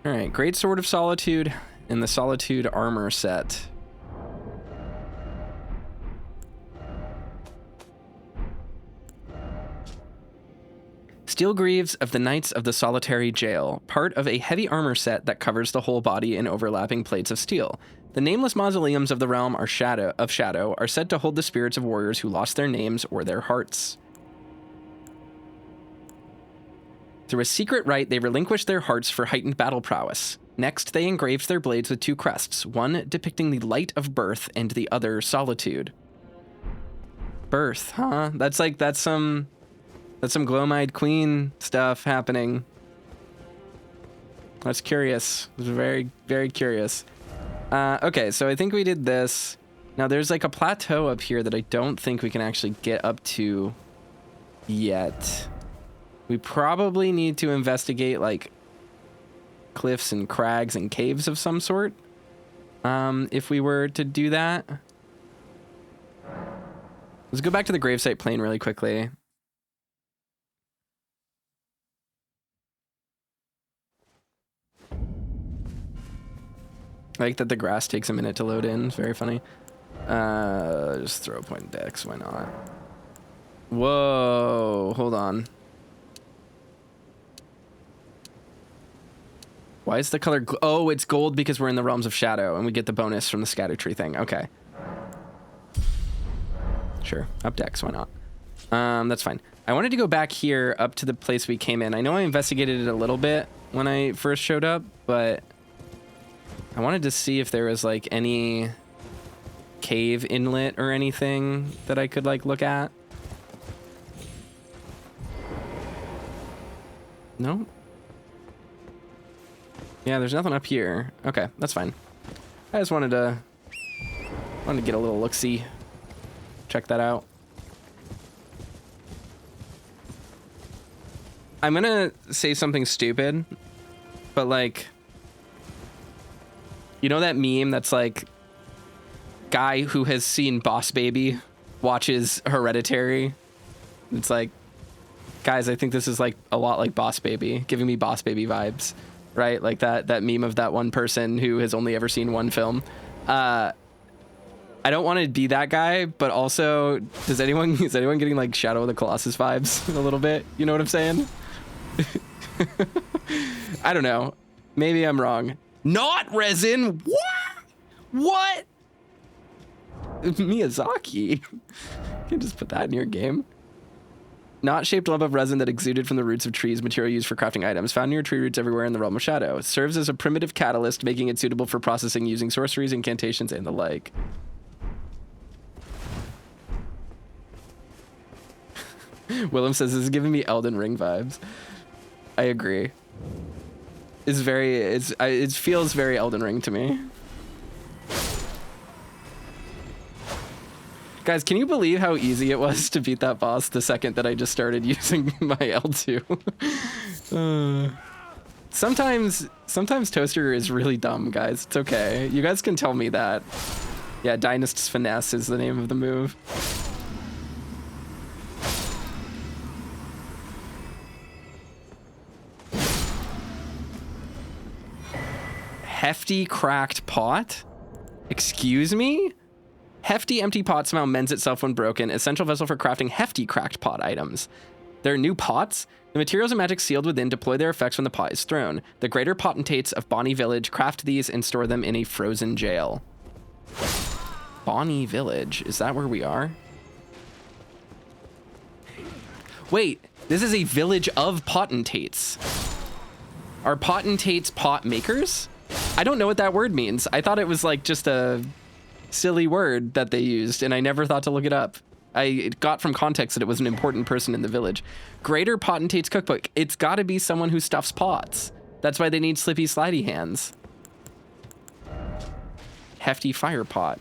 All right, Great Sword of Solitude and the Solitude armor set. Steel Greaves of the Knights of the Solitary Jail, part of a heavy armor set that covers the whole body in overlapping plates of steel. The nameless mausoleums of the realm are shadow are said to hold the spirits of warriors who lost their names or their hearts. Through a secret rite, they relinquished their hearts for heightened battle prowess. Next, they engraved their blades with two crests, one depicting the light of birth and the other solitude. Birth, huh? That's some Glow-Eyed Queen stuff happening. That's curious. It's very, very curious. Okay, so I think we did this. Now there's like a plateau up here that I don't think we can actually get up to yet. We probably need to investigate like cliffs and crags and caves of some sort. If we were to do that. Let's go back to the gravesite plane really quickly. I like that the grass takes a minute to load in. It's very funny. Just throw a point dex. Why not? Whoa. Hold on. Why is the color... Oh, it's gold because we're in the Realms of Shadow and we get the bonus from the scatter tree thing. Okay. Sure. Up dex. Why not? That's fine. I wanted to go back here up to the place we came in. I know I investigated it a little bit when I first showed up, but... I wanted to see if there was like any cave inlet or anything that I could like look at. No. Yeah, there's nothing up here. Okay, that's fine. I just wanted to get a little look-see. Check that out. I'm gonna say something stupid, but like, you know that meme that's like, guy who has seen Boss Baby watches Hereditary? It's like, guys, I think this is like a lot like Boss Baby, giving me Boss Baby vibes, right? Like that meme of that one person who has only ever seen one film. I don't want to be that guy, but also, is anyone getting like Shadow of the Colossus vibes a little bit? You know what I'm saying? I don't know. Maybe I'm wrong. Not resin. What? Miyazaki. You can just put that in your game. Not shaped lump of resin that exuded from the roots of trees, material used for crafting items. Found near tree roots everywhere in the realm of shadow. It serves as a primitive catalyst, making it suitable for processing using sorceries, incantations, and the like. Willem says this is giving me Elden Ring vibes. I agree. It feels very Elden Ring to me. Guys, can you believe how easy it was to beat that boss the second that I just started using my L2? Sometimes Toaster is really dumb, guys. It's okay. You guys can tell me that. Yeah, Dynast's Finesse is the name of the move. Hefty cracked pot? Excuse me? Hefty empty pot somehow mends itself when broken. Essential vessel for crafting hefty cracked pot items. There are new pots. The materials and magic sealed within deploy their effects when the pot is thrown. The greater potentates of Bonnie Village craft these and store them in a frozen jail. Bonnie Village, is that where we are? Wait, this is a village of potentates. Are potentates pot makers? I don't know what that word means. I thought it was like just a silly word that they used, and I never thought to look it up. I got from context that it was an important person in the village. Greater Potentate's Cookbook. It's got to be someone who stuffs pots. That's why they need slippy slidey hands. Hefty fire pot.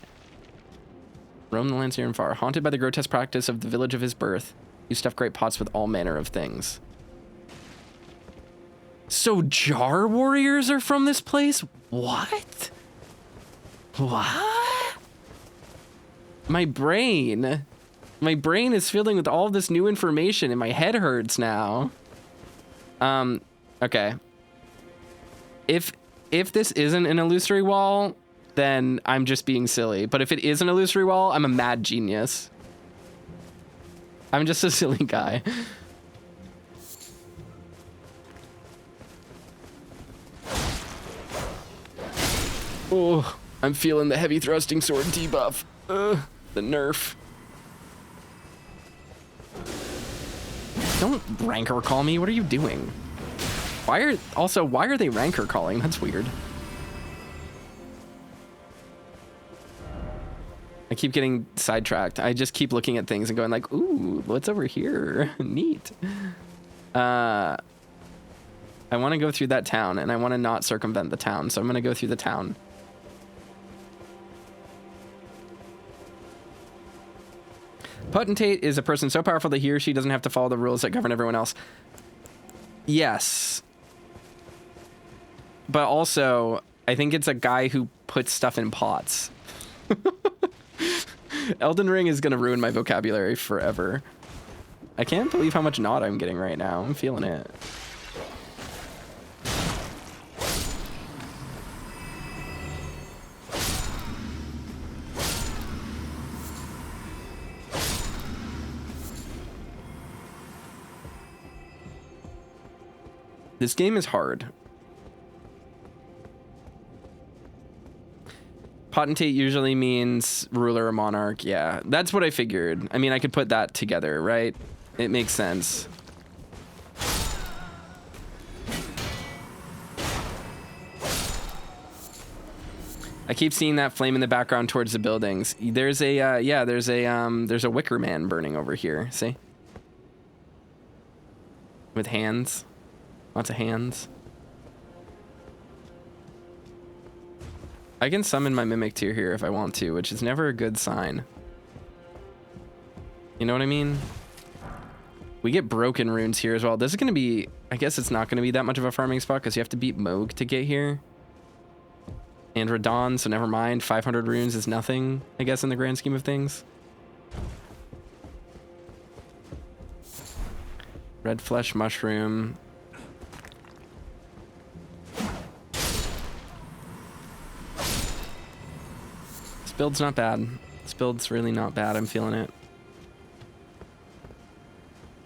Roam the lands near and far. Haunted by the grotesque practice of the village of his birth. You stuff great pots with all manner of things. So jar warriors are from this place? What? What? My brain is filling with all this new information and my head hurts now. Okay. If this isn't an illusory wall, then I'm just being silly. But if it is an illusory wall, I'm a mad genius. I'm just a silly guy. Oh, I'm feeling the heavy thrusting sword debuff. The nerf. Don't rancor call me. What are you doing? Why are they rancor calling? That's weird. I keep getting sidetracked. I just keep looking at things and going like, ooh, what's over here? Neat. I want to go through that town, and I want to not circumvent the town, so I'm going to go through the town. Potentate is a person so powerful that he or she doesn't have to follow the rules that govern everyone else. Yes. But also, I think it's a guy who puts stuff in pots. Elden Ring is going to ruin my vocabulary forever. I can't believe how much nod I'm getting right now. I'm feeling it. This game is hard. Potentate usually means ruler or monarch. Yeah, that's what I figured. I mean, I could put that together, right? It makes sense. I keep seeing that flame in the background towards the buildings. There's a there's a wicker man burning over here. See? With hands. Lots of hands. I can summon my Mimic Tear here if I want to, which is never a good sign. You know what I mean? We get broken runes here as well. This is going to be... I guess it's not going to be that much of a farming spot because you have to beat Moog to get here. And Radon, so never mind. 500 runes is nothing, I guess, in the grand scheme of things. Red Flesh Mushroom. This build's not bad. This build's really not bad. I'm feeling it.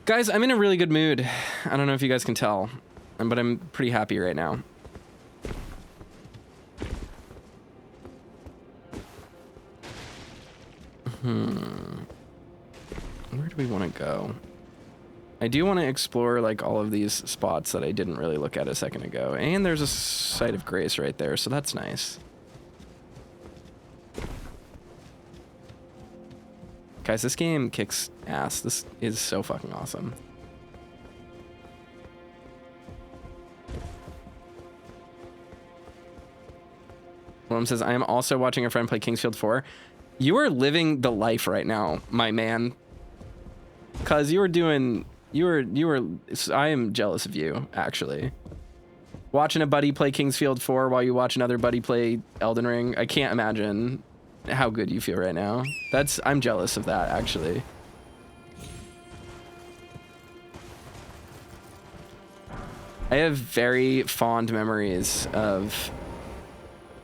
Guys, I'm in a really good mood. I don't know if you guys can tell, but I'm pretty happy right now. Where do we want to go? I do want to explore like all of these spots that I didn't really look at a second ago. And there's a site of grace right there, so that's nice. Guys, this game kicks ass. This is so fucking awesome. Willem says, I am also watching a friend play Kingsfield 4. You are living the life right now, my man. Cause you were doing, I am jealous of you, actually. Watching a buddy play Kingsfield 4 while you watch another buddy play Elden Ring. I can't imagine how good you feel right now. I'm jealous of that, actually. I have very fond memories of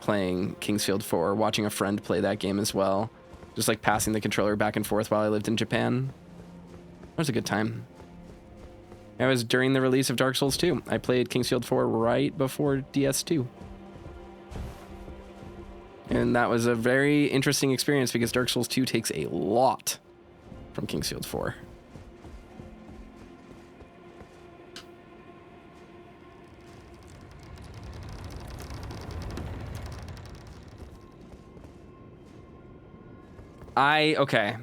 playing Kingsfield 4, watching a friend play that game as well. Just like passing the controller back and forth while I lived in Japan. That was a good time. It was during the release of Dark Souls 2. I played Kingsfield 4 right before DS2. And that was a very interesting experience because Dark Souls 2 takes a lot from Kingsfield 4. Okay.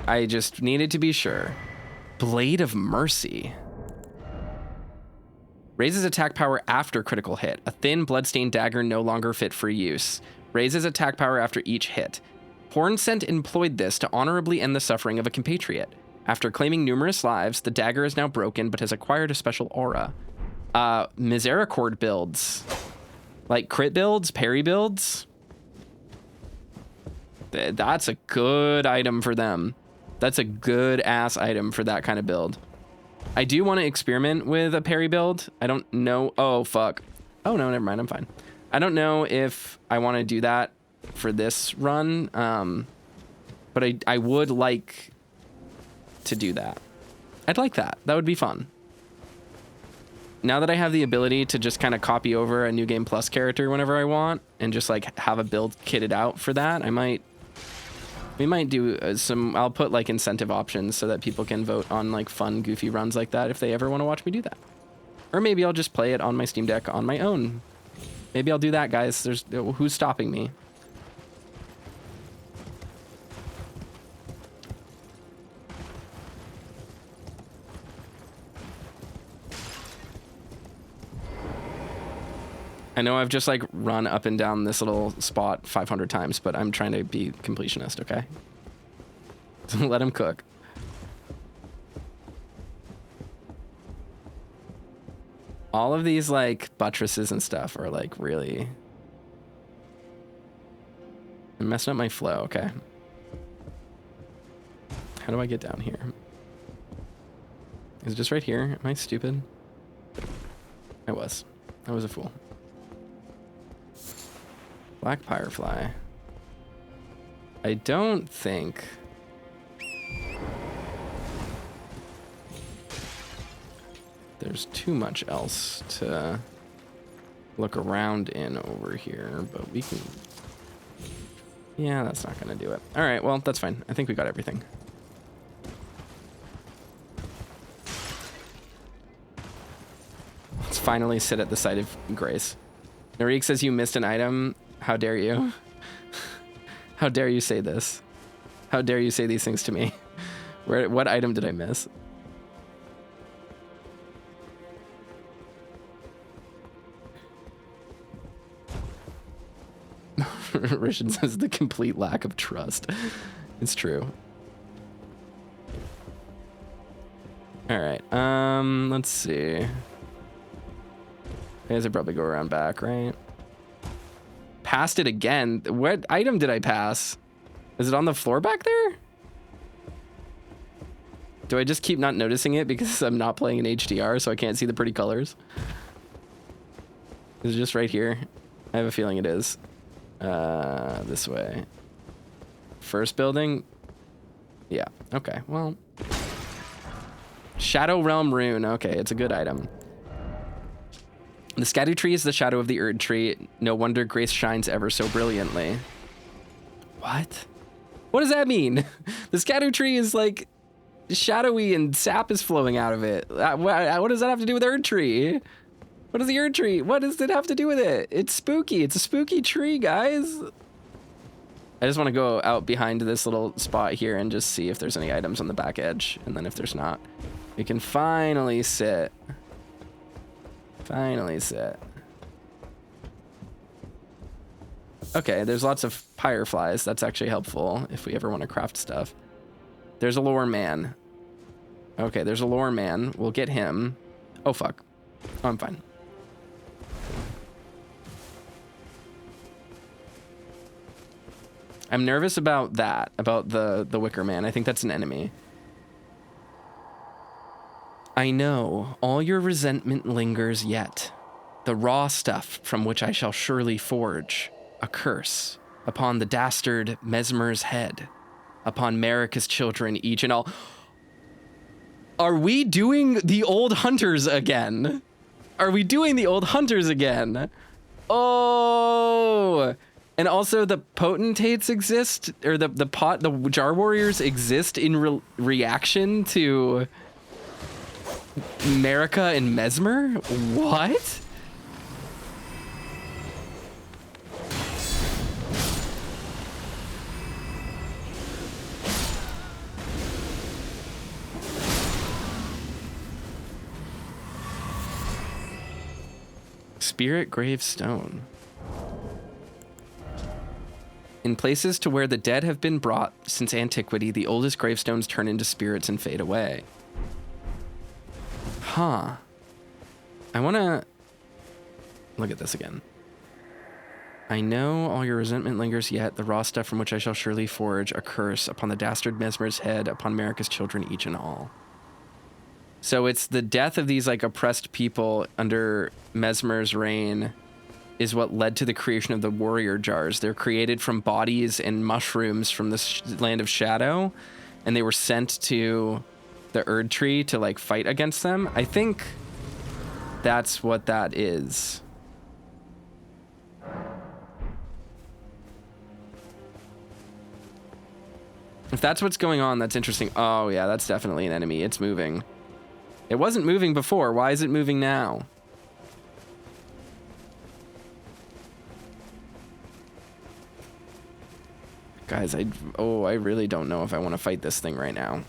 I just needed to be sure. Blade of Mercy. Raises attack power after critical hit. A thin, bloodstained dagger no longer fit for use. Raises attack power after each hit. Hornsent employed this to honorably end the suffering of a compatriot. After claiming numerous lives, the dagger is now broken but has acquired a special aura. Misericord builds. Like crit builds, parry builds. That's a good item for them. That's a good ass item for that kind of build. I do want to experiment with a parry build. I don't know. Oh, fuck. Oh, no, never mind. I'm fine. I don't know if I want to do that for this run, but I would like to do that. I'd like that. That would be fun. Now that I have the ability to just kind of copy over a New Game Plus character whenever I want and just like have a build kitted out for that, we might do I'll put like incentive options so that people can vote on like fun, goofy runs like that if they ever want to watch me do that. Or maybe I'll just play it on my Steam Deck on my own. Maybe I'll do that, guys. Who's stopping me? I know I've just like run up and down this little spot 500 times, but I'm trying to be completionist, okay? Let him cook. All of these like buttresses and stuff are like really... I'm messing up my flow, okay. How do I get down here? Is it just right here? Am I stupid? I was a fool. Black Firefly. I don't think... there's too much else to look around in over here, but we can... yeah, that's not gonna do it. All right, well, that's fine. I think we got everything. Let's finally sit at the site of grace. Narik says you missed an item. How dare you? How dare you say this? How dare you say these things to me? What item did I miss? Rishan says the complete lack of trust. It's true. All right. Let's see. I guess I probably go around back, right? Passed it again. What item did I pass? Is it on the floor back there? Do I just keep not noticing it because I'm not playing in HDR, so I can't see the pretty colors? Is it just right here? I have a feeling it is. This way. First building? Yeah, okay, well. Shadow Realm Rune, okay, it's a good item. The Scatter Tree is the shadow of the Erdtree. No wonder grace shines ever so brilliantly. What? What does that mean? The Scatter Tree is like shadowy and sap is flowing out of it. What does that have to do with Erdtree? What is the Erdtree? What does it have to do with it? It's spooky. It's a spooky tree, guys. I just want to go out behind this little spot here and just see if there's any items on the back edge. And then if there's not, we can finally sit. Finally sit. Okay, there's lots of fireflies. That's actually helpful if we ever want to craft stuff. There's a lore man. Okay, there's a lore man. We'll get him. Oh, fuck. Oh, I'm fine. I'm nervous about that, about the Wicker Man. I think that's an enemy. I know all your resentment lingers yet. The raw stuff from which I shall surely forge a curse upon the dastard Mesmer's head, upon Marika's children, each and all. Are we doing the old hunters again? Are we doing the old hunters again? Oh, and also the potentates exist, or the jar warriors exist in reaction to Marika and Mesmer? What? Spirit Gravestone. In places to where the dead have been brought since antiquity, the oldest gravestones turn into spirits and fade away. Huh. I want to look at this again. I know all your resentment lingers yet, the raw stuff from which I shall surely forge a curse upon the dastard Mesmer's head, upon Marika's children, each and all. So it's the death of these like oppressed people under Mesmer's reign is what led to the creation of the warrior jars. They're created from bodies and mushrooms from the land of shadow, and they were sent to the Erdtree to like fight against them. I think that's what that is. If that's what's going on, that's interesting. Oh yeah, that's definitely an enemy. It's moving. It wasn't moving before. Why is it moving now? Guys, I really don't know if I want to fight this thing right now.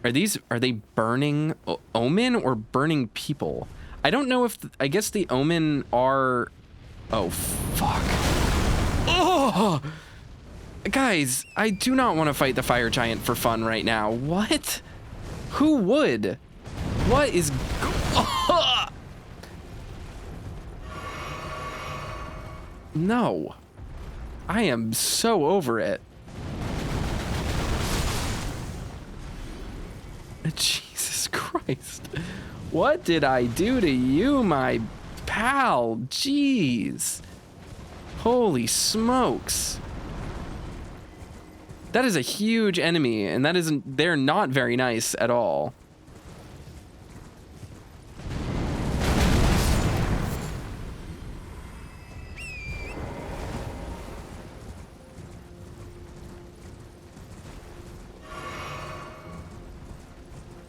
Are they burning Omen or burning people? I don't know if, I guess the Omen are, oh, fuck. Oh! Guys, I do not want to fight the fire giant for fun right now. What? Who would? What is... No. I am so over it. Jesus Christ. What did I do to you, my pal? Jeez. Holy smokes. That is a huge enemy, and they're not very nice at all.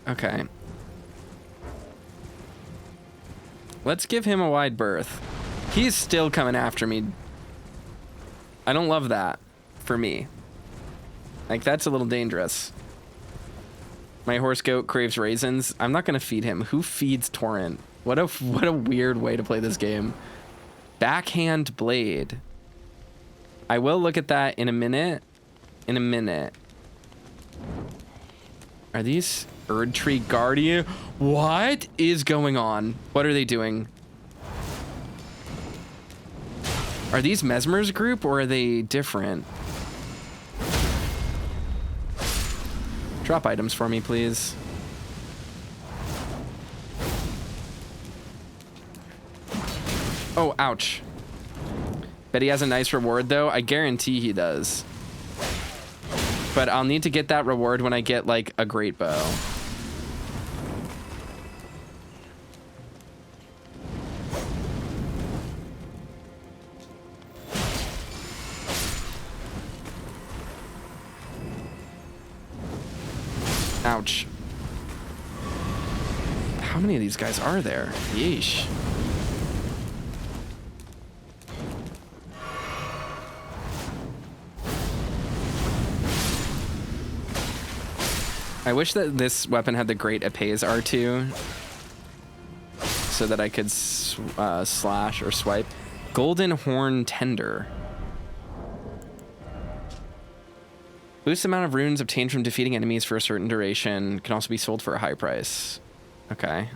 Okay. Let's give him a wide berth. He's still coming after me. I don't love that for me. Like, that's a little dangerous. My horse goat craves raisins. I'm not gonna feed him. Who feeds Torrent? What a weird way to play this game. Backhand blade. I will look at that in a minute. In a minute. Are these Erdtree Guardian? What is going on? What are they doing? Are these Mesmer's group or are they different? Drop items for me, please. Oh, ouch. Bet he has a nice reward, though. I guarantee he does. But I'll need to get that reward when I get, like, a great bow. Ouch. How many of these guys are there? Yeesh. I wish that this weapon had the great Epes R2 so that I could slash or swipe. Golden Horn Tender. Boosts the amount of runes obtained from defeating enemies for a certain duration. Can also be sold for a high price. Okay.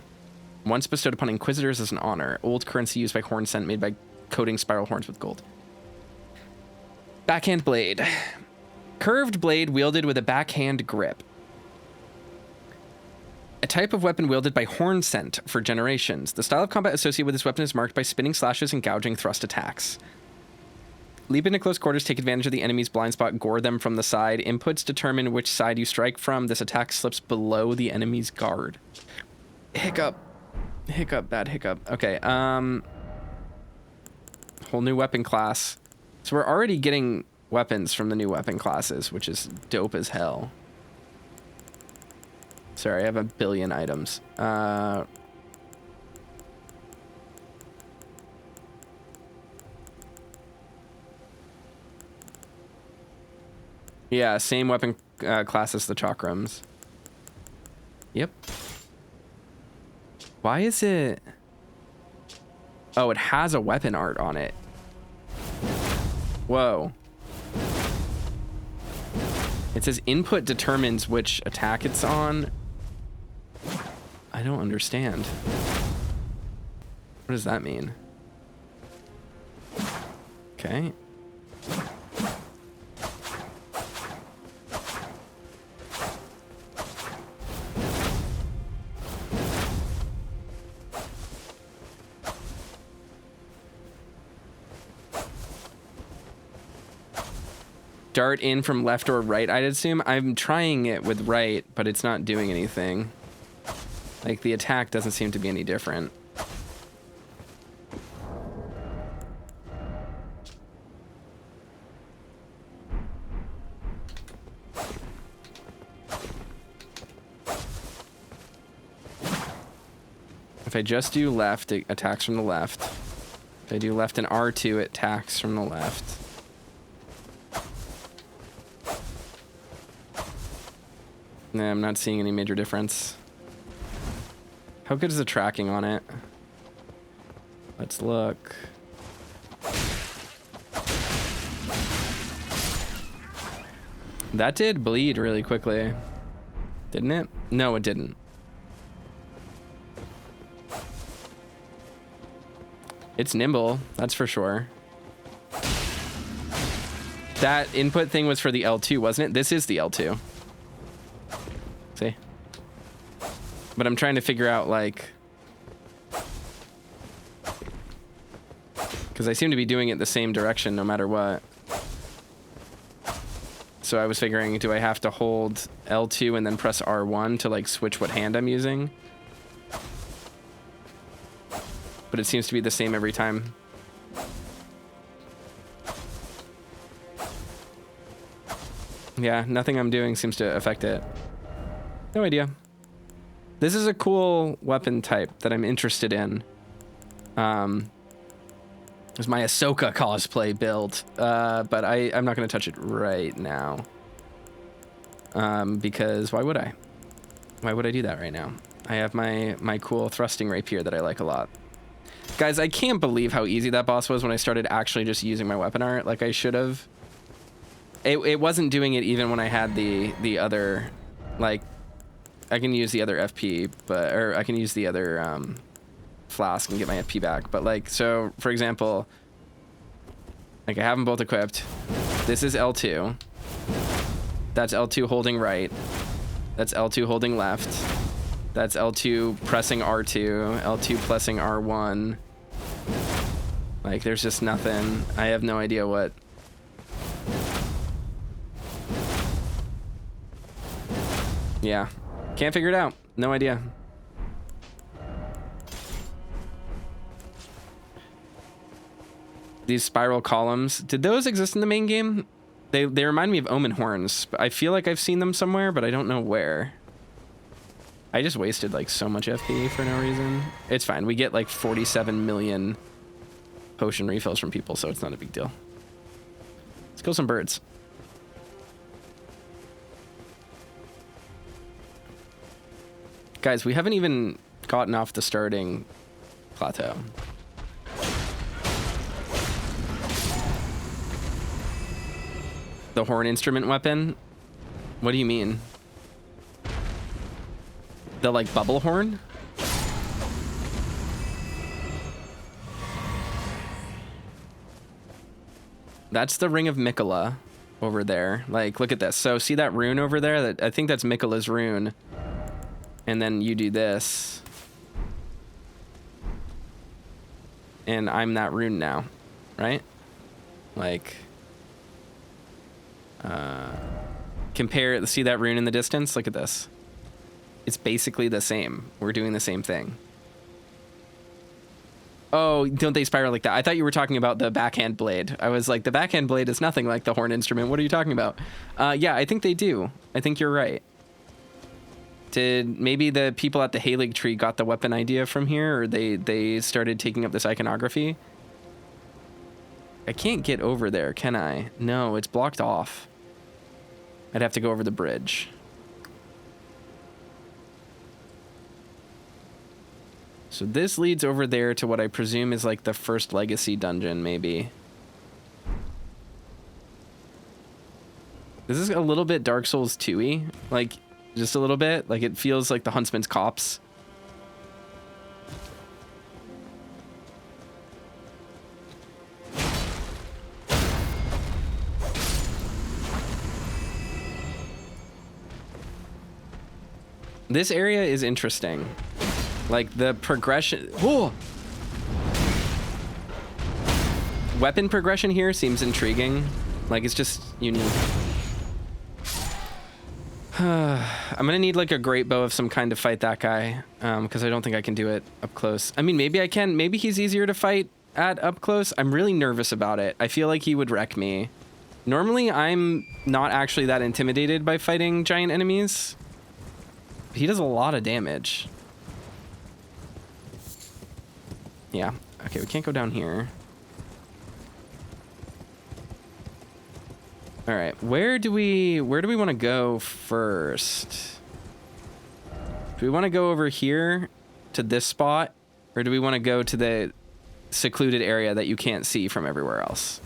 Once bestowed upon Inquisitors as an honor. Old currency used by horn scent made by coating spiral horns with gold. Backhand blade. Curved blade wielded with a backhand grip. A type of weapon wielded by horn scent for generations. The style of combat associated with this weapon is marked by spinning slashes and gouging thrust attacks. Leap into close quarters, take advantage of the enemy's blind spot, gore them from the side. Inputs determine which side you strike from. This attack slips below the enemy's guard. Hiccup. Hiccup, bad hiccup. Okay, whole new weapon class. So we're already getting weapons from the new weapon classes, which is dope as hell. Sorry, I have a billion items. Yeah, same weapon class as the chakrams. Yep. Why is it... Oh, it has a weapon art on it. Whoa. It says input determines which attack it's on. I don't understand. What does that mean? Okay. Dart in from left or right, I'd assume. I'm trying it with right, but it's not doing anything. Like, the attack doesn't seem to be any different. If I just do left, it attacks from the left. If I do left and R2, it attacks from the left. Nah, I'm not seeing any major difference. How good is the tracking on it? Let's look. That did bleed really quickly. Didn't it? No, it didn't. It's nimble, that's for sure. That input thing was for the L2, wasn't it? This is the L2. See? But I'm trying to figure out, like... because I seem to be doing it the same direction no matter what. So I was figuring, do I have to hold L2 and then press R1 to, like, switch what hand I'm using? But it seems to be the same every time. Yeah, nothing I'm doing seems to affect it. No idea. This is a cool weapon type that I'm interested in. It's my Ahsoka cosplay build, but I'm not going to touch it right now. Because why would I? Why would I do that right now? I have my cool thrusting rapier that I like a lot. Guys, I can't believe how easy that boss was when I started actually just using my weapon art like I should have. It wasn't doing it even when I had the other, like, I can use the other FP, but, or I can use the other flask and get my FP back. But, like, so, for example, like, I have them both equipped. This is L2. That's L2 holding right. That's L2 holding left. That's L2 pressing R2, L2 pressing R1. Like, there's just nothing. I have no idea what. Yeah. Can't figure it out. No idea. These spiral columns. Did those exist in the main game? They remind me of omen horns. I feel like I've seen them somewhere, but I don't know where. I just wasted like so much FP for no reason. It's fine. We get like 47 million potion refills from people, so it's not a big deal. Let's kill some birds. Guys, we haven't even gotten off the starting plateau. The horn instrument weapon? What do you mean? The, like, bubble horn? That's the ring of Miquella over there. Like, look at this. So, see that rune over there? That I think that's Miquella's rune. And then you do this. And I'm that rune now, right? Like, compare, see that rune in the distance? Look at this. It's basically the same. We're doing the same thing. Oh, don't they spiral like that? I thought you were talking about the backhand blade. I was like, the backhand blade is nothing like the horn instrument. What are you talking about? Yeah, I think they do. I think you're right. Did maybe the people at the Erdtree got the weapon idea from here, or they started taking up this iconography? I can't get over there, can I? No, it's blocked off. I'd have to go over the bridge. So this leads over there to what I presume is like the first legacy dungeon, maybe. This is a little bit Dark Souls 2-y, like just a little bit. Like it feels like the Huntsman's Copse. This area is interesting. Like the progression. Whoa! Weapon progression here seems intriguing. Like, it's just unique. I'm gonna need like a great bow of some kind to fight that guy, because I don't think I can do it up close. I mean, maybe I can. Maybe he's easier to fight at up close. I'm really nervous about it. I feel like he would wreck me. Normally, I'm not actually that intimidated by fighting giant enemies. He does a lot of damage. Yeah. Okay, we can't go down here. All right, where do we want to go first? Do we want to go over here to this spot, or do we want to go to the secluded area that you can't see from everywhere else?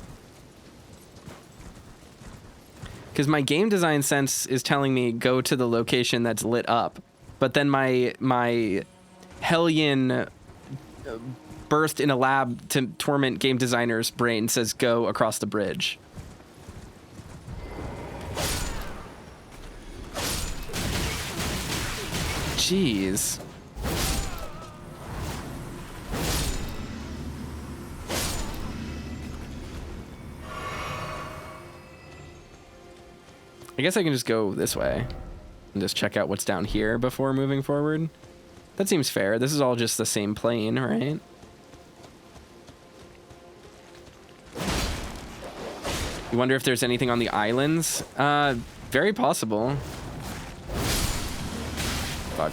Because my game design sense is telling me go to the location that's lit up, but then my hellion birthed in a lab to torment game designer's brain says go across the bridge. Jeez. I guess I can just go this way and just check out what's down here before moving forward. That seems fair. This is all just the same plane, right? You wonder if there's anything on the islands? Very possible. Fuck.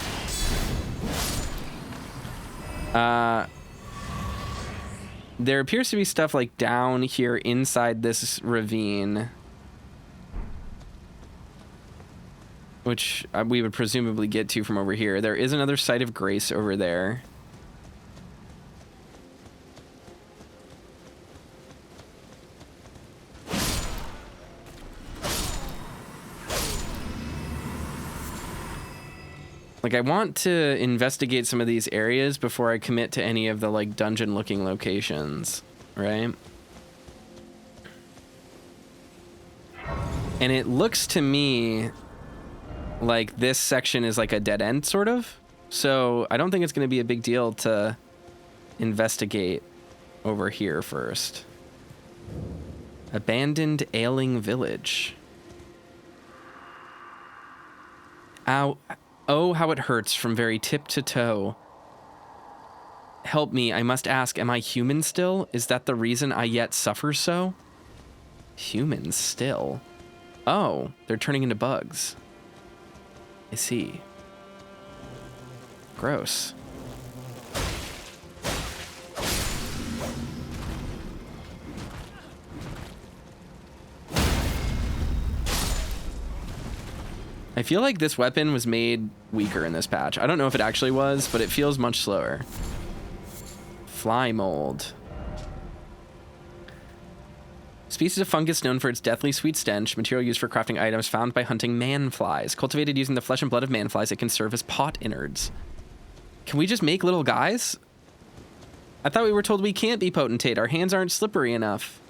There appears to be stuff like down here inside this ravine, which we would presumably get to from over here. There is another site of grace over there. Like, I want to investigate some of these areas before I commit to any of the, like, dungeon-looking locations, right? And it looks to me like this section is like a dead end, sort of. So I don't think it's going to be a big deal to investigate over here first. Abandoned ailing village. Ow. Oh, how it hurts from very tip to toe. Help me, I must ask, am I human still? Is that the reason I yet suffer so? Human still? Oh, they're turning into bugs. I see. Gross. I feel like this weapon was made weaker in this patch. I don't know if it actually was, but it feels much slower. Fly mold. Species of fungus known for its deathly sweet stench, material used for crafting items found by hunting man-flies. Cultivated using the flesh and blood of man-flies, it can serve as pot innards. Can we just make little guys? I thought we were told we can't be potentate. Our hands aren't slippery enough.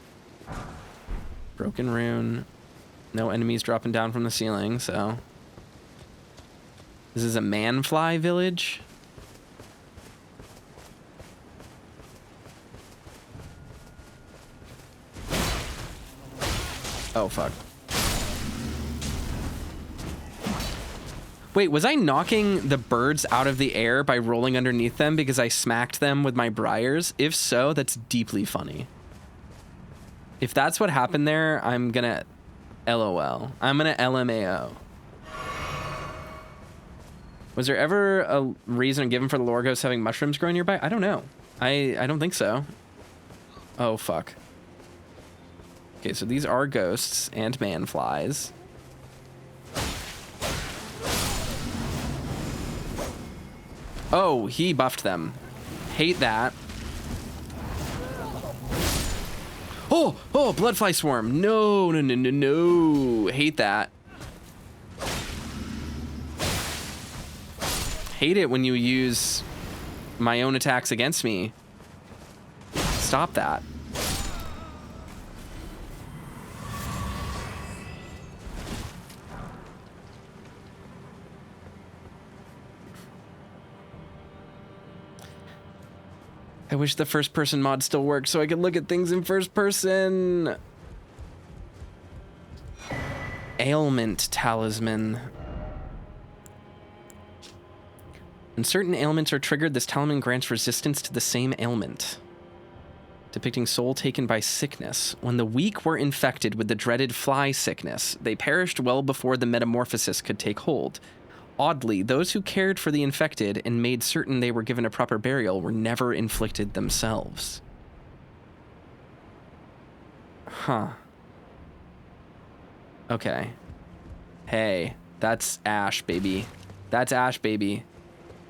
Broken rune. No enemies dropping down from the ceiling, so... This is a man-fly village? Oh, fuck. Wait, was I knocking the birds out of the air by rolling underneath them because I smacked them with my briars? If so, that's deeply funny. If that's what happened there, I'm gonna LOL. I'm gonna LMAO. Was there ever a reason given for the lore ghosts having mushrooms growing nearby? I don't know. I don't think so. Oh, fuck. Okay, so these are ghosts and man-flies. Oh, he buffed them. Hate that. Oh, bloodfly swarm. No. Hate that. Hate it when you use my own attacks against me. Stop that. I wish the first person mod still worked so I could look at things in first person. Ailment talisman. When certain ailments are triggered, this talisman grants resistance to the same ailment, depicting soul taken by sickness. When the weak were infected with the dreaded fly sickness, they perished well before the metamorphosis could take hold. Oddly, those who cared for the infected and made certain they were given a proper burial were never inflicted themselves. Huh. Okay. Hey, that's Ash, baby. That's Ash, baby.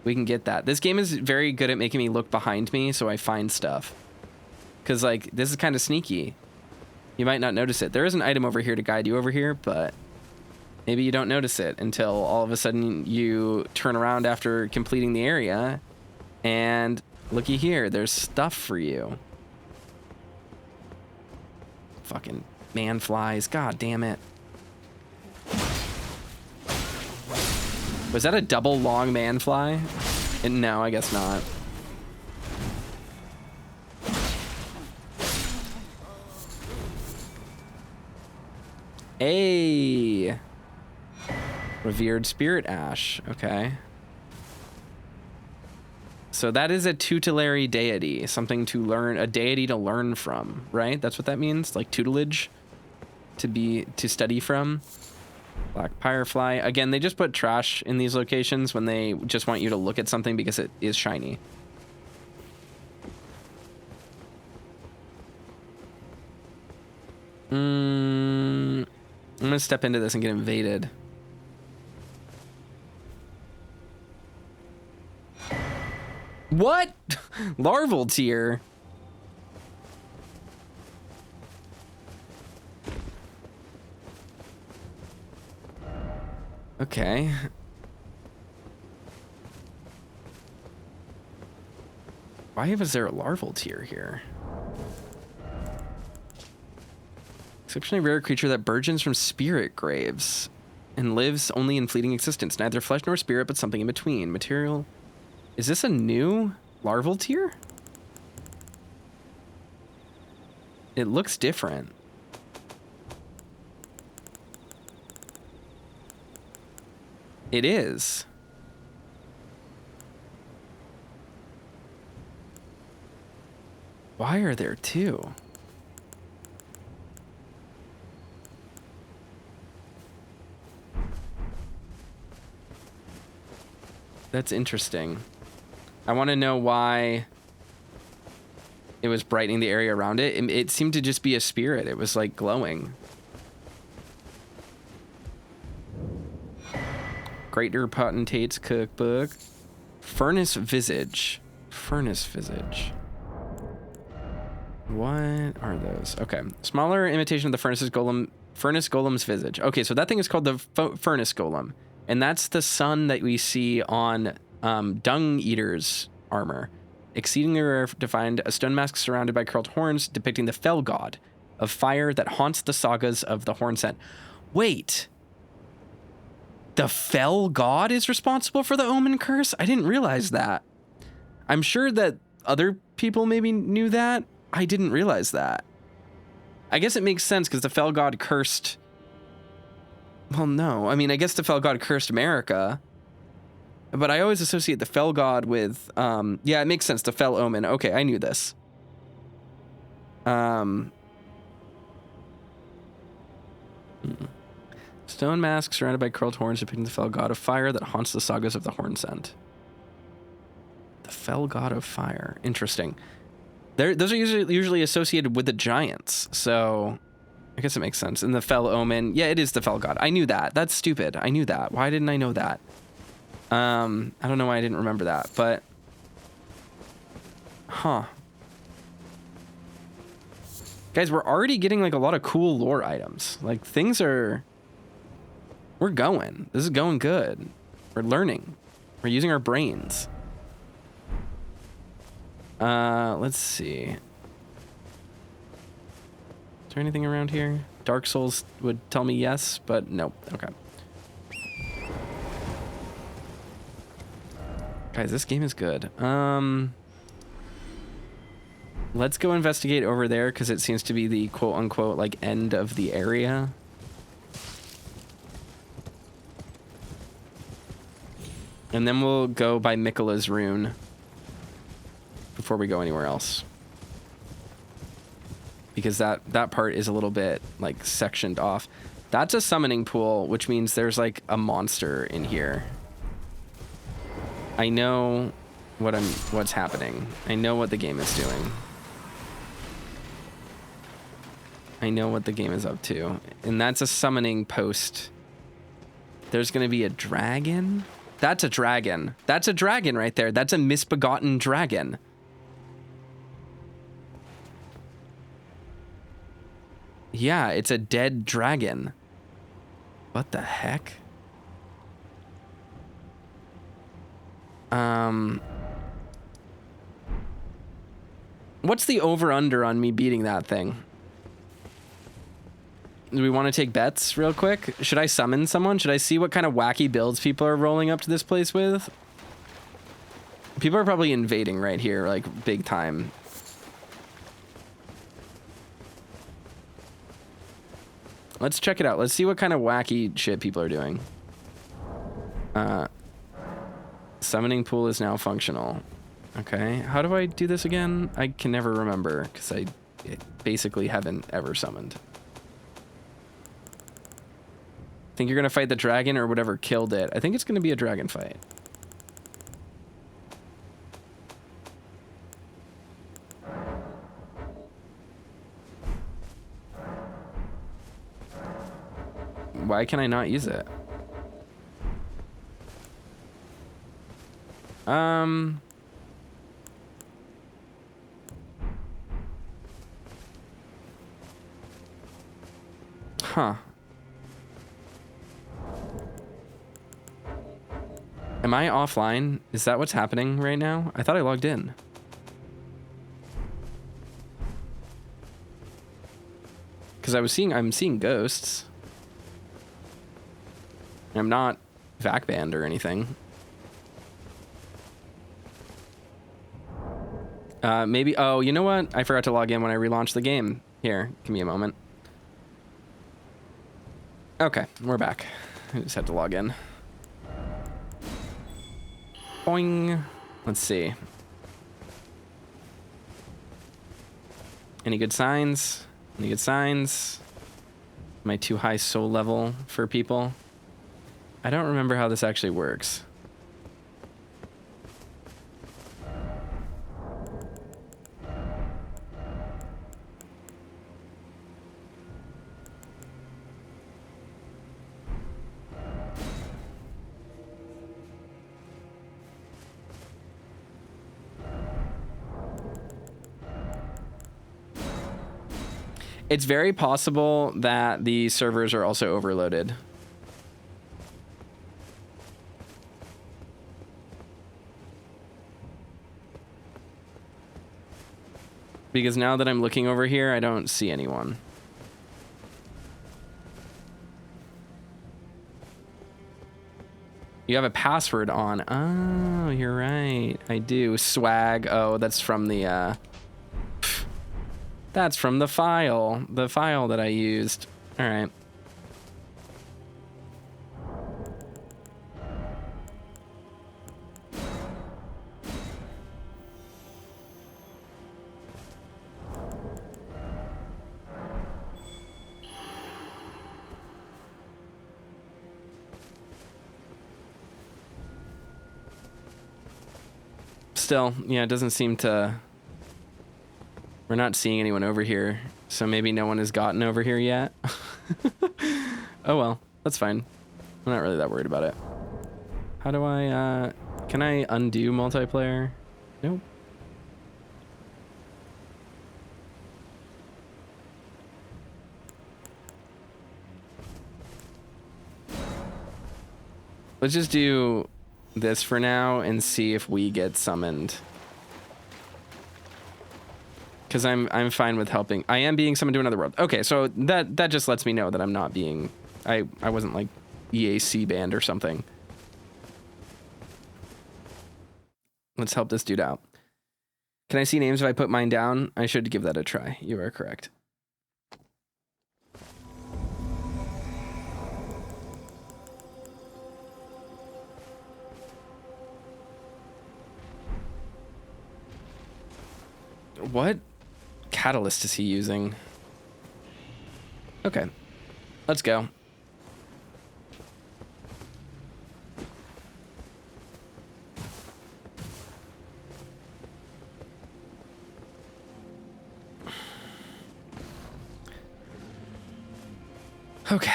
We can get that. This game is very good at making me look behind me so I find stuff. Because, like, this is kind of sneaky. You might not notice it. There is an item over here to guide you over here, but maybe you don't notice it until all of a sudden you turn around after completing the area and looky here, there's stuff for you. Fucking man flies. God damn it. Was that a double long man fly? No, I guess not. Hey. Revered spirit ash. Okay. So that is a tutelary deity, something to learn, a deity to learn from, right? That's what that means, like tutelage, to study from. Black Firefly. Again, they just put trash in these locations when they just want you to look at something because it is shiny. I'm gonna step into this and get invaded. What? Larval tier. Okay. Why was there a larval tier here? Exceptionally rare creature that burgeons from spirit graves and lives only in fleeting existence. Neither flesh nor spirit, but something in between. Material. Is this a new larval tier? It looks different. It is. Why are there two? That's interesting. I want to know why it was brightening the area around it. It seemed to just be a spirit. It was like glowing. Greater Potentate's Cookbook. Furnace Visage. Furnace Visage. What are those? Okay. Smaller imitation of the Furnace Golem's Visage. Okay, so that thing is called the Furnace Golem. And that's the sun that we see on Dung Eater's armor. Exceedingly rare to find a stone mask surrounded by curled horns depicting the fell god of fire that haunts the sagas of the Hornsent. Wait. The fell god is responsible for the omen curse? I didn't realize that. I'm sure that other people maybe knew that. I didn't realize that. I guess it makes sense because the fell god cursed... Well, no. I mean, I guess the fell god cursed America. But I always associate the fell god with... yeah, it makes sense. The fell omen. Okay, I knew this. Stone mask surrounded by curled horns depicting the fell god of fire that haunts the sagas of the Hornsent. The fell god of fire. Interesting. Those are usually associated with the giants, so I guess it makes sense. And the fell omen, yeah, it is the fell god. I knew that. That's stupid. I knew that. Why didn't I know that? I don't know why I didn't remember that, but... Huh. Guys, we're already getting, like, a lot of cool lore items. Like, things are... We're going. This is going good. We're learning. We're using our brains. Let's see. Is there anything around here? Dark Souls would tell me yes, but nope. Okay. Guys, this game is good. Let's go investigate over there because it seems to be the quote-unquote like end of the area. And then we'll go by Miquella's rune before we go anywhere else. Because that part is a little bit, like, sectioned off. That's a summoning pool, which means there's, like, a monster in here. I know what's happening. I know what the game is doing. I know what the game is up to. And that's a summoning post. There's gonna be a dragon? That's a dragon. That's a dragon right there. That's a misbegotten dragon. Yeah, it's a dead dragon. What the heck? What's the over-under on me beating that thing? Do we want to take bets real quick? Should I summon someone? Should I see what kind of wacky builds people are rolling up to this place with? People are probably invading right here, like, big time. Let's check it out. Let's see what kind of wacky shit people are doing. Summoning pool is now functional. Okay, how do I do this again? I can never remember because I basically haven't ever summoned. Think you're gonna fight the dragon or whatever killed it? I think it's gonna be a dragon fight. Why can I not use it? Huh. Am I offline? Is that what's happening right now? I thought I logged in. Because I'm seeing ghosts. I'm not vac banned or anything. Maybe, oh, you know what? I forgot to log in when I relaunched the game. Here, give me a moment. Okay, we're back. I just had to log in. Boing. Let's see. Any good signs? Any good signs? Am I too high soul level for people? I don't remember how this actually works. It's very possible that the servers are also overloaded. Because now that I'm looking over here, I don't see anyone. You have a password on. Oh, you're right. I do. Swag. Oh, that's from the, that's from the file that I used. All right. Still, yeah, it doesn't seem to... We're not seeing anyone over here, so maybe no one has gotten over here yet. Oh well, that's fine. I'm not really that worried about it. How do I, can I undo multiplayer? Nope. Let's just do this for now and see if we get summoned. Because I'm fine with helping. I am being summoned to another world. Okay, so that just lets me know that I'm not being... I wasn't like EAC banned or something. Let's help this dude out. Can I see names if I put mine down? I should give that a try. You are correct. What catalyst is he using? Okay, let's go. Okay.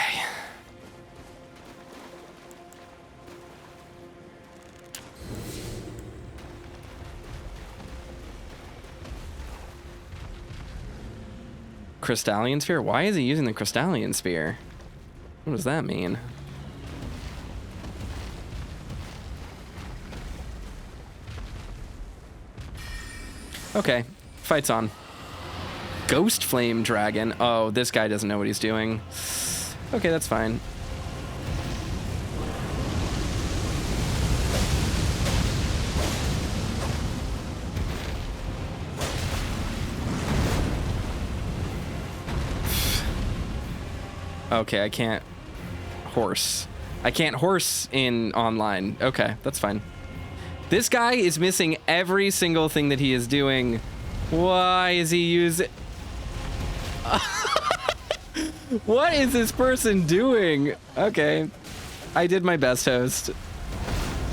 Crystallian Sphere? Why is he using the Crystallian Sphere? What does that mean? Okay, fight's on. Ghostflame Dragon. Oh, this guy doesn't know what he's doing. Okay, that's fine. Okay, I can't horse. I can't horse in online. Okay, that's fine. This guy is missing every single thing that he is doing. Why is he using... What is this person doing? Okay, I did my best, host.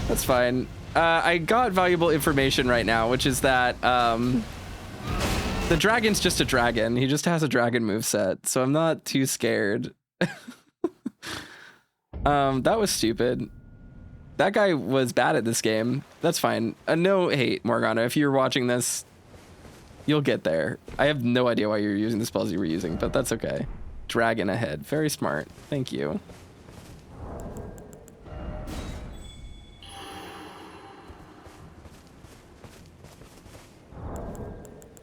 That's fine. I got valuable information right now, which is that the dragon's just a dragon. He just has a dragon moveset, so I'm not too scared. That was stupid. That guy was bad at this game. That's fine. No hate, Morgana. If you're watching this, you'll get there. I have no idea why you're using the spells you were using, but that's okay. Dragon ahead. Very smart. Thank you.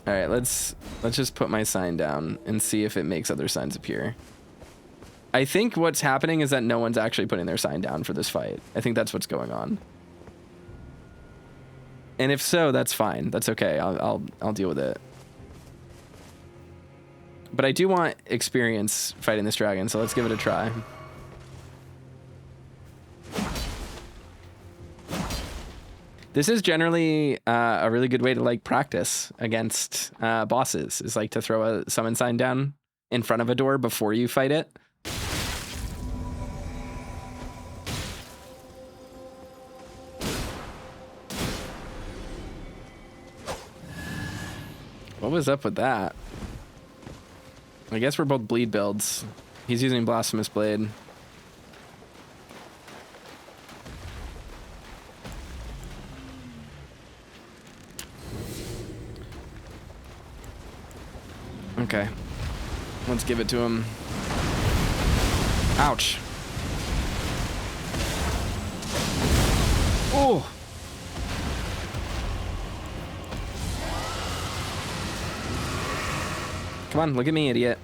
All right, let's just put my sign down and see if it makes other signs appear. I think what's happening is that no one's actually putting their sign down for this fight. I think that's what's going on. And if so, that's fine. That's okay. I'll deal with it. But I do want experience fighting this dragon, so let's give it a try. This is generally a really good way to like practice against bosses, is like to throw a summon sign down in front of a door before you fight it. What was up with that? I guess we're both bleed builds. He's using Blasphemous Blade. Okay. Let's give it to him. Ouch. Oh! Come on, look at me, idiot.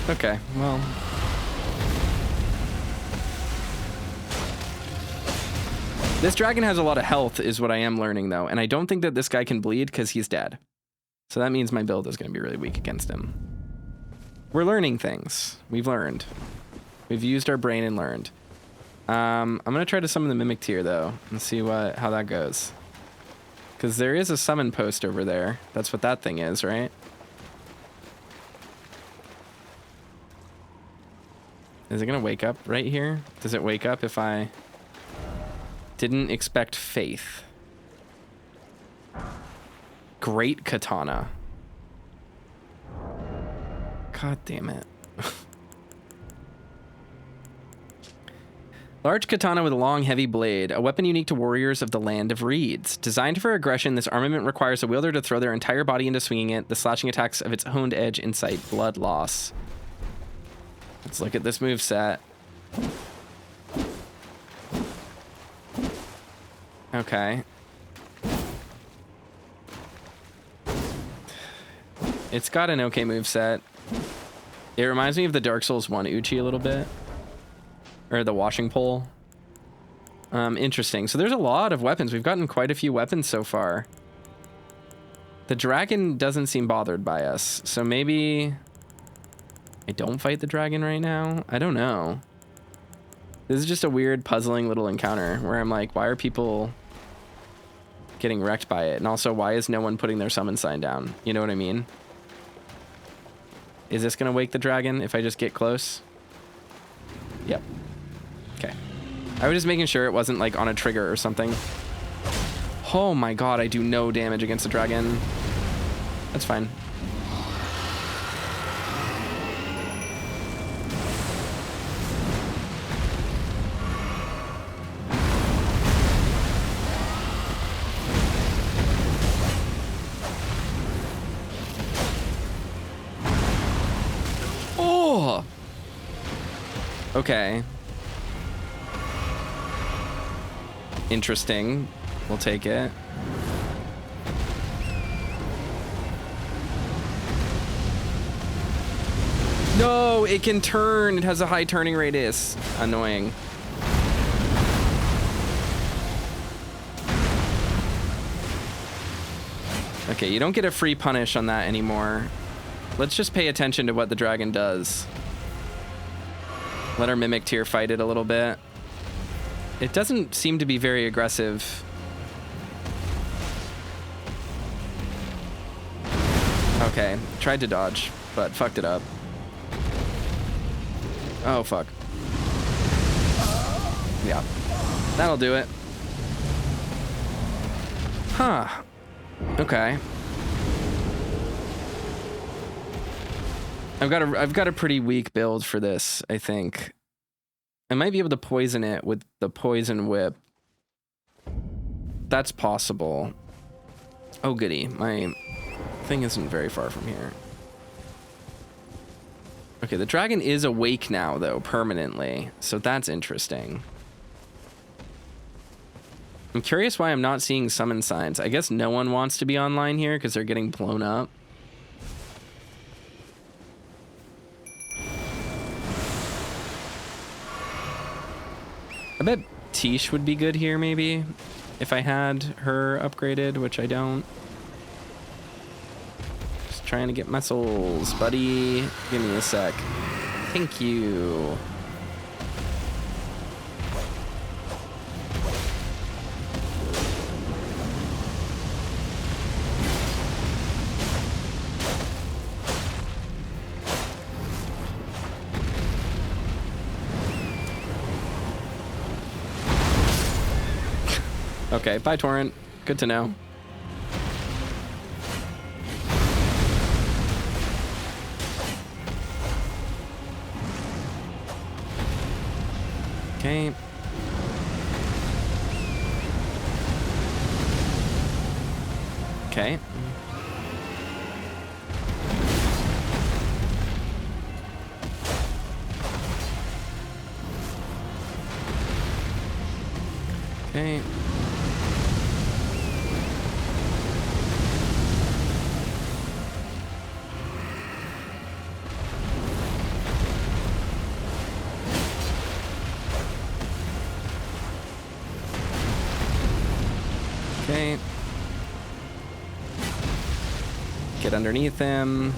Okay, well. This dragon has a lot of health is what I am learning though, and I don't think that this guy can bleed because he's dead. So that means my build is going to be really weak against him. We're learning things. We've learned. We've used our brain and learned. I'm going to try to summon the Mimic Tier though and see how that goes. Because there is a summon post over there. That's what that thing is, right? Is it going to wake up right here? Does it wake up if I didn't expect faith? Great Katana. God damn it. Large katana with a long, heavy blade, a weapon unique to warriors of the Land of Reeds. Designed for aggression, this armament requires a wielder to throw their entire body into swinging it. The slashing attacks of its honed edge incite blood loss. Let's look at this moveset. Okay. It's got an okay moveset. It reminds me of the Dark Souls 1 Uchi a little bit. Or the washing pole. Interesting. So there's a lot of weapons. We've gotten quite a few weapons so far. The dragon doesn't seem bothered by us, so maybe I don't fight the dragon right now? I don't know. This is just a weird, puzzling little encounter where I'm like, why are people getting wrecked by it? And also, why is no one putting their summon sign down? You know what I mean? Is this gonna wake the dragon if I just get close? Yep. Okay. I was just making sure it wasn't like on a trigger or something. Oh my god, I do no damage against the dragon. That's fine. Oh! Okay. Interesting. We'll take it. No, it can turn. It has a high turning radius. Annoying. Okay, you don't get a free punish on that anymore. Let's just pay attention to what the dragon does. Let our Mimic Tier fight it a little bit. It doesn't seem to be very aggressive. Okay, tried to dodge, but fucked it up. Oh, fuck. Yeah, that'll do it. Huh. Okay. I've got a pretty weak build for this, I think. I might be able to poison it with the poison whip. That's possible. Oh goody, my thing isn't very far from here. Okay, the dragon is awake now though, permanently, so that's interesting. I'm curious why I'm not seeing summon signs. I guess no one wants to be online here because they're getting blown up. I bet Tish would be good here, maybe, if I had her upgraded, which I don't. Just trying to get my souls, buddy. Give me a sec. Thank you. Okay, bye Torrent. Good to know. Okay. Okay. Okay. Okay. Get underneath him.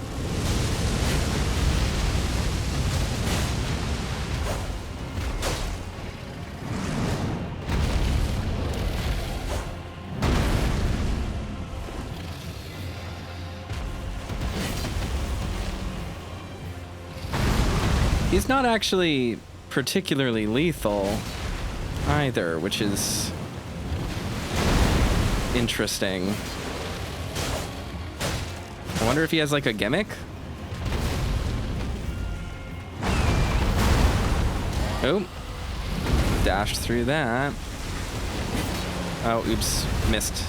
He's not actually particularly lethal either, which is interesting. I wonder if he has like a gimmick? Oh. Dashed through that. Oh, oops. Missed.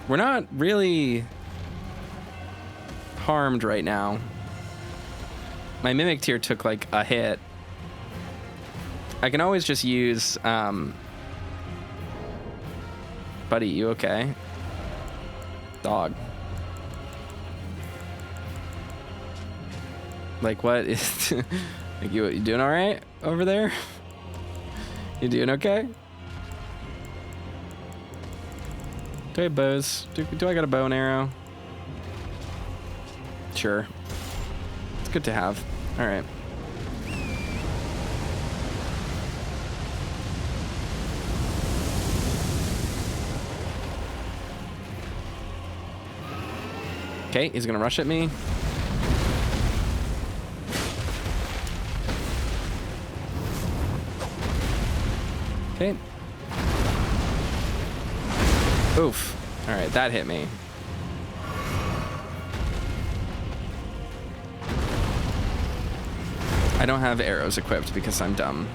We're not really harmed right now. My Mimic Tier took like a hit. I can always just use, Buddy, you okay? Dog. Like what is, Like, you doing all right over there? You doing okay? Do I have bows? Do I got a bow and arrow? Sure. It's good to have. All right. Okay, he's gonna rush at me. Okay. Oof. All right, that hit me. I don't have arrows equipped because I'm dumb.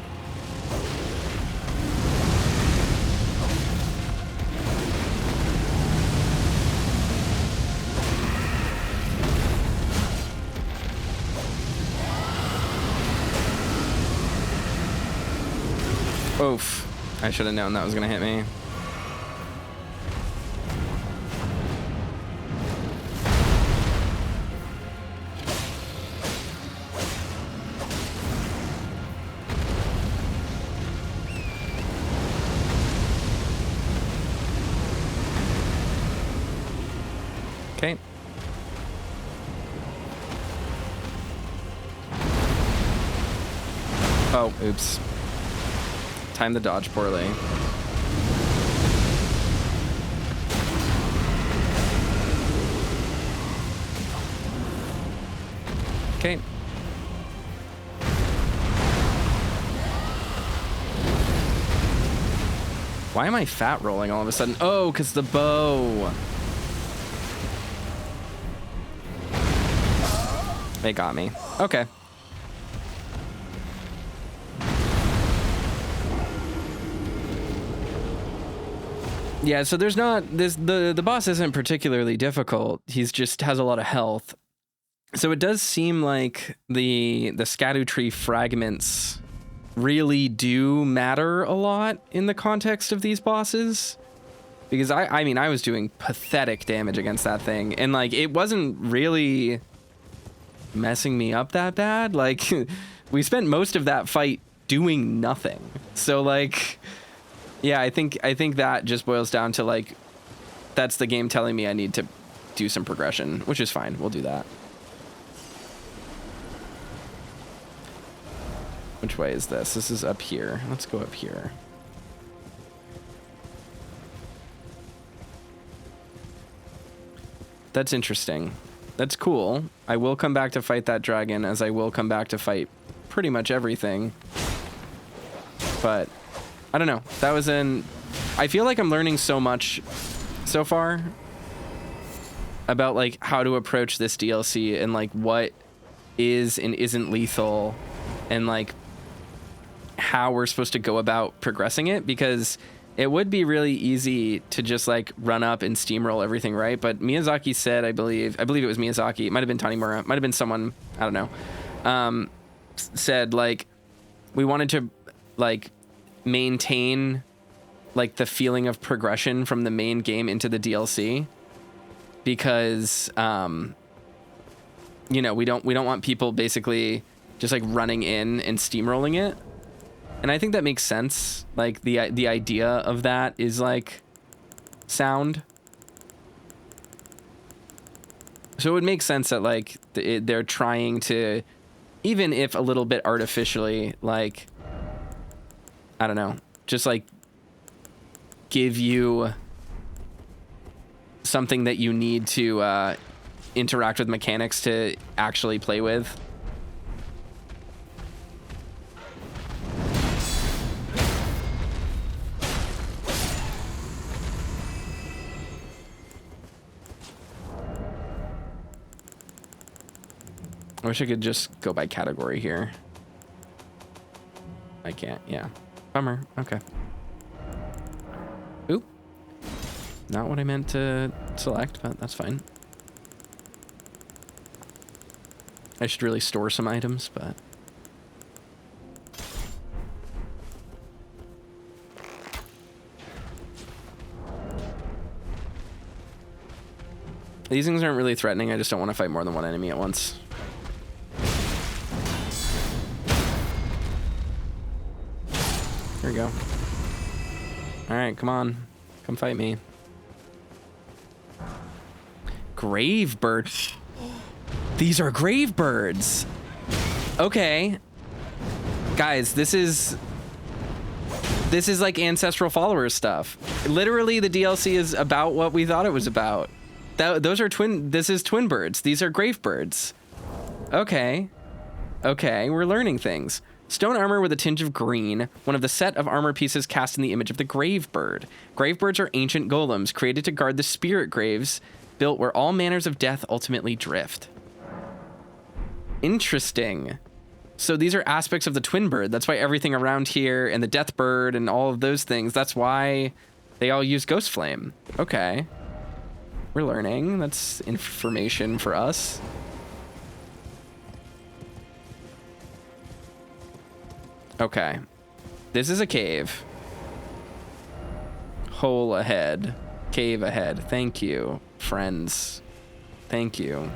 Oof. I should have known that was gonna hit me. Okay. Oh, oops. Time the dodge poorly. Okay. Why am I fat rolling all of a sudden? Oh, because the bow. They got me. Okay. Yeah, so there's not this the boss isn't particularly difficult. He's just has a lot of health. So it does seem like the Erdtree fragments really do matter a lot in the context of these bosses. Because I mean I was doing pathetic damage against that thing, and like it wasn't really messing me up that bad. Like we spent most of that fight doing nothing. So like yeah, I think that just boils down to like that's the game telling me I need to do some progression, which is fine. We'll do that. Which way is this? This is up here. Let's go up here. That's interesting. That's cool. I will come back to fight that dragon, as I will come back to fight pretty much everything. But I don't know. That was I feel like I'm learning so much so far about like how to approach this DLC and like what is and isn't lethal and like how we're supposed to go about progressing it, because it would be really easy to just like run up and steamroll everything, right? But Miyazaki said, I believe it was Miyazaki, it might have been Tanimura, it might have been someone, I don't know, said like we wanted to like maintain like the feeling of progression from the main game into the DLC, because you know, we don't want people basically just like running in and steamrolling it. And I think that makes sense. Like the idea of that is like sound. So it would make sense that like they're trying to, even if a little bit artificially, like, I don't know, just like give you something that you need to interact with mechanics to actually play with. I wish I could just go by category here. I can't, yeah. Bummer, okay. Oop. Not what I meant to select, but that's fine. I should really store some items, but... These things aren't really threatening, I just don't want to fight more than one enemy at once. Here we go. All right, come on. Come fight me. Grave bird. These are grave birds. Okay. Guys, this is like ancestral followers stuff. Literally, the DLC is about what we thought it was about. Those are this is twin birds. These are grave birds. Okay. Okay, we're learning things. Stone armor with a tinge of green, one of the set of armor pieces cast in the image of the grave bird. Grave birds are ancient golems created to guard the spirit graves built where all manners of death ultimately drift. Interesting. So these are aspects of the twin bird. That's why everything around here and the death bird and all of those things, that's why they all use Ghostflame. Okay. We're learning. That's information for us. Okay. This is a cave. Hole ahead. Cave ahead. Thank you, friends. Thank you.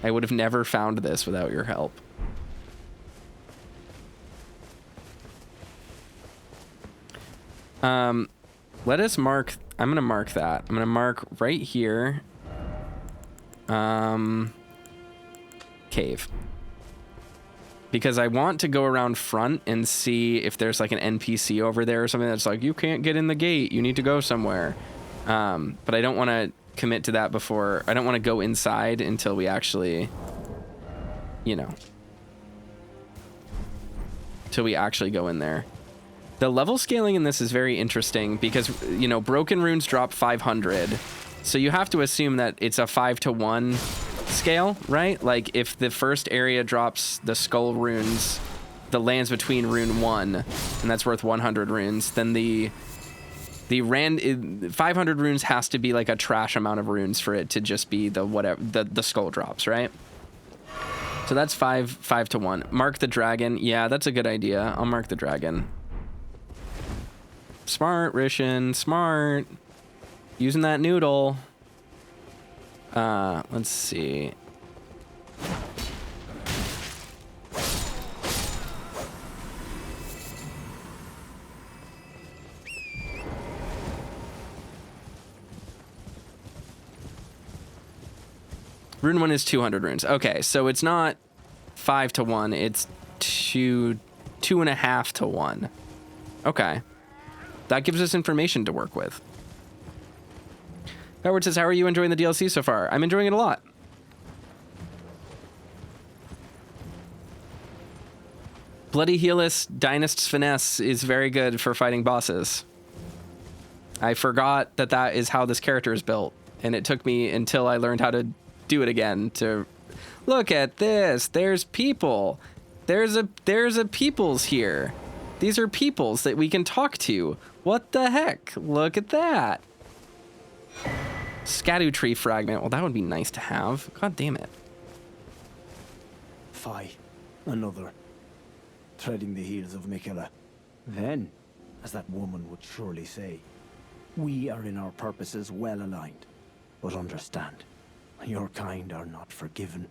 I would have never found this without your help. Let us mark. I'm going to mark that. I'm going to mark right here. Cave. Because I want to go around front and see if there's like an NPC over there or something that's like, you can't get in the gate. You need to go somewhere. But I don't want to commit to that before. I don't want to go inside until we actually, you know, till we actually go in there. The level scaling in this is very interesting because, you know, broken runes drop 500. So you have to assume that it's a 5-to-1 scale, right? Like if the first area drops the skull runes, the lands between rune 1, and that's worth 100 runes, then the 500 runes has to be like a trash amount of runes for it to just be the whatever the skull drops, right? So that's 5-to-1. Mark the dragon. Yeah, that's a good idea. I'll mark the dragon. Smart, Rishin, smart. Using that noodle. Let's see. Rune 1 is 200 runes. Okay, so it's not 5-to-1. It's 2.5-to-1. Okay. That gives us information to work with. Howard says, how are you enjoying the DLC so far? I'm enjoying it a lot. Bloody Healus Dynast's Finesse is very good for fighting bosses. I forgot that that is how this character is built, and it took me until I learned how to do it again to look at this. There's people. There's a peoples here. These are peoples that we can talk to. What the heck? Look at that. Erdtree fragment. Well, that would be nice to have. God damn it. Fie. Another. Treading the heels of Miquella. Then, as that woman would surely say, we are in our purposes well aligned. But understand, your kind are not forgiven.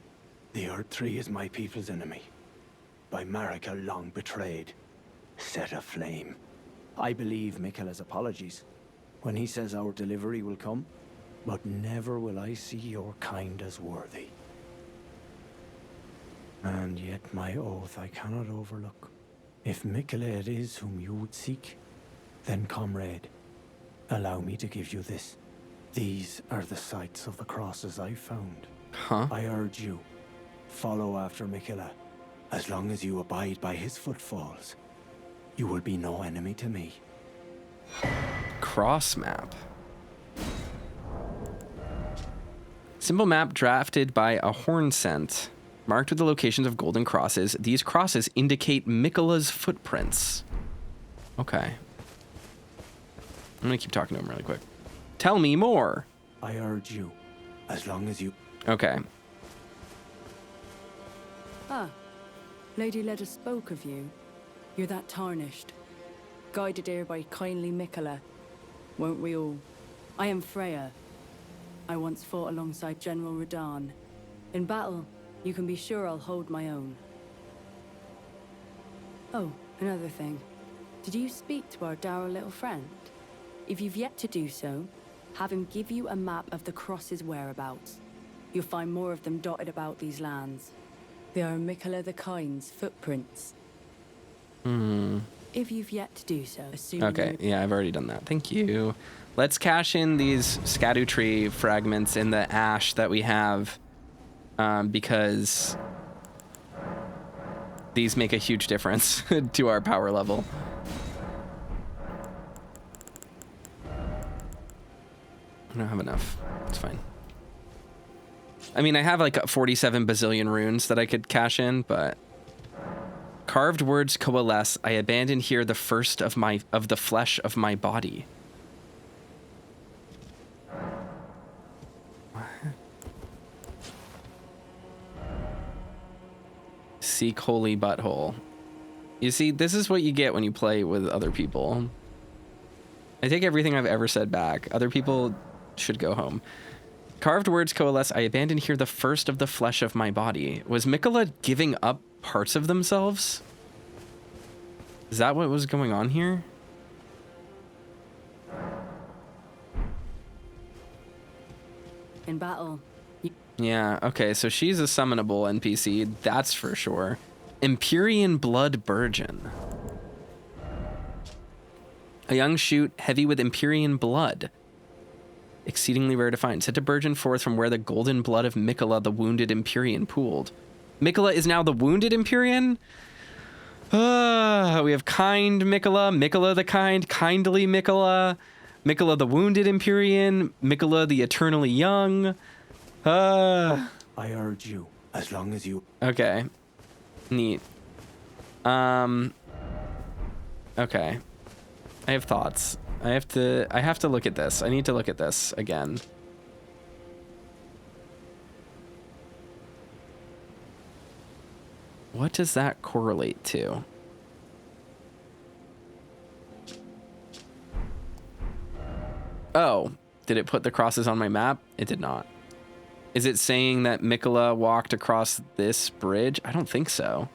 The Erdtree is my people's enemy. By Marika long betrayed. Set aflame. I believe Miquella's apologies when he says our delivery will come, but never will I see your kind as worthy. And yet my oath I cannot overlook. If Miquella it is whom you would seek, then comrade, allow me to give you this. These are the sites of the crosses I found. Huh? I urge you, follow after Miquella. As long as you abide by his footfalls, you will be no enemy to me. Cross map. Symbol map drafted by a horn scent. Marked with the locations of golden crosses. These crosses indicate Miquella's footprints. Okay. I'm gonna keep talking to him really quick. Tell me more. I urge you, as long as you... Okay. Ah, Lady Leda spoke of you. You're that Tarnished. Guided here by kindly Miquella. Won't we all? I am Freya. I once fought alongside General Radahn. In battle, you can be sure I'll hold my own. Oh, another thing. Did you speak to our dour little friend? If you've yet to do so, have him give you a map of the Cross's whereabouts. You'll find more of them dotted about these lands. They are Miquella the Kind's footprints. If you've yet to do so, assuming Okay, yeah, I've already done that. Thank you. Let's cash in these Erdtree fragments in the ash that we have, because these make a huge difference to our power level. I don't have enough. It's fine. I mean, I have like 47 bazillion runes that I could cash in, but carved words coalesce. I abandon here the first of the flesh of my body. Seek holy butthole. You see, this is what you get when you play with other people. I take everything I've ever said back. Other people should go home. Carved words coalesce. I abandon here the first of the flesh of my body. Was Miquella giving up parts of themselves? Is that what was going on here? in battle. Yeah, okay, so she's a summonable NPC, that's for sure. Empyrean Blood Burgeon. A young shoot heavy with Empyrean blood. Exceedingly rare to find. Said to burgeon forth from where the golden blood of Miquella, the wounded Empyrean, pooled. Miquella is now the wounded Empyrean? We have kind Miquella, Miquella the kind, kindly Miquella, Miquella the wounded Empyrean, Miquella the eternally young. I urge you, as long as you... Okay. Neat. Okay. I have thoughts. I have to look at this. I need to look at this again. What does that correlate to? Oh, did it put the crosses on my map? It did not. Is it saying that Miquella walked across this bridge? I don't think so.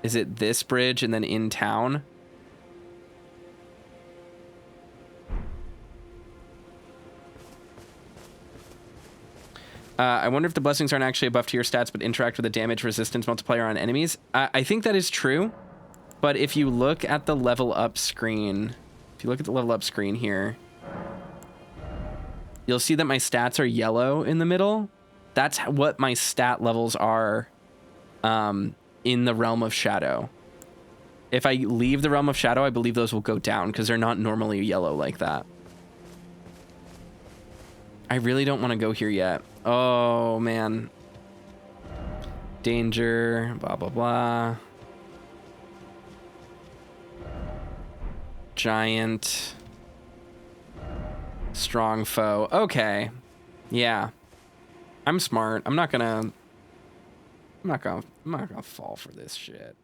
Is it this bridge and then in town? I wonder if the blessings aren't actually a buff to your stats, but interact with a damage resistance multiplier on enemies. I think that is true, but if you look at the level up screen, here, you'll see that my stats are yellow in the middle. That's what my stat levels are in the Realm of Shadow. If I leave the Realm of Shadow, I believe those will go down because they're not normally yellow like that. I really don't want to go here yet. Oh, man. Danger, blah, blah, blah. Giant. Strong foe. Okay. Yeah. I'm smart. I'm not gonna fall for this shit.